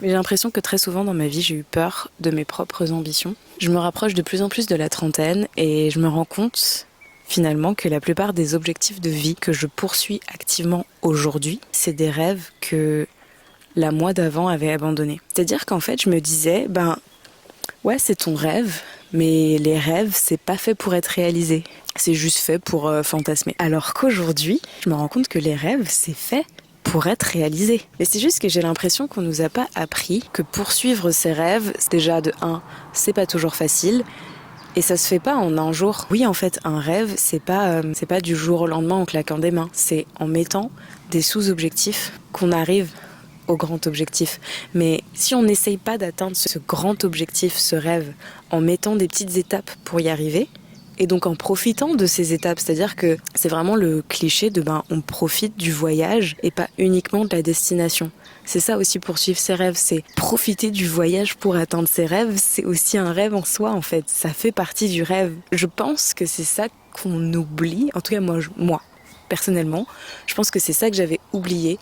Mais j'ai l'impression que très souvent dans ma vie, j'ai eu peur de mes propres ambitions. Je me rapproche de plus en plus de la trentaine et je me rends compte finalement que la plupart des objectifs de vie que je poursuis activement aujourd'hui, c'est des rêves que la moi d'avant avait abandonnés. C'est-à-dire qu'en fait, je me disais, ouais, c'est ton rêve, mais les rêves, c'est pas fait pour être réalisé. C'est juste fait pour fantasmer. Alors qu'aujourd'hui, je me rends compte que les rêves, c'est fait pour être réalisé. Mais c'est juste que j'ai l'impression qu'on nous a pas appris que poursuivre ses rêves, c'est déjà de un, c'est pas toujours facile. Et ça se fait pas en un jour. Oui, en fait, un rêve, c'est pas du jour au lendemain en claquant des mains. C'est en mettant des sous-objectifs qu'on arrive au grand objectif. Mais si on n'essaye pas d'atteindre ce grand objectif, ce rêve, en mettant des petites étapes pour y arriver, et donc en profitant de ces étapes, c'est-à-dire que c'est vraiment le cliché de on profite du voyage et pas uniquement de la destination. C'est ça aussi poursuivre ses rêves, c'est profiter du voyage pour atteindre ses rêves, c'est aussi un rêve en soi en fait, ça fait partie du rêve. Je pense que c'est ça qu'on oublie, en tout cas moi personnellement, je pense que c'est ça que j'avais oublié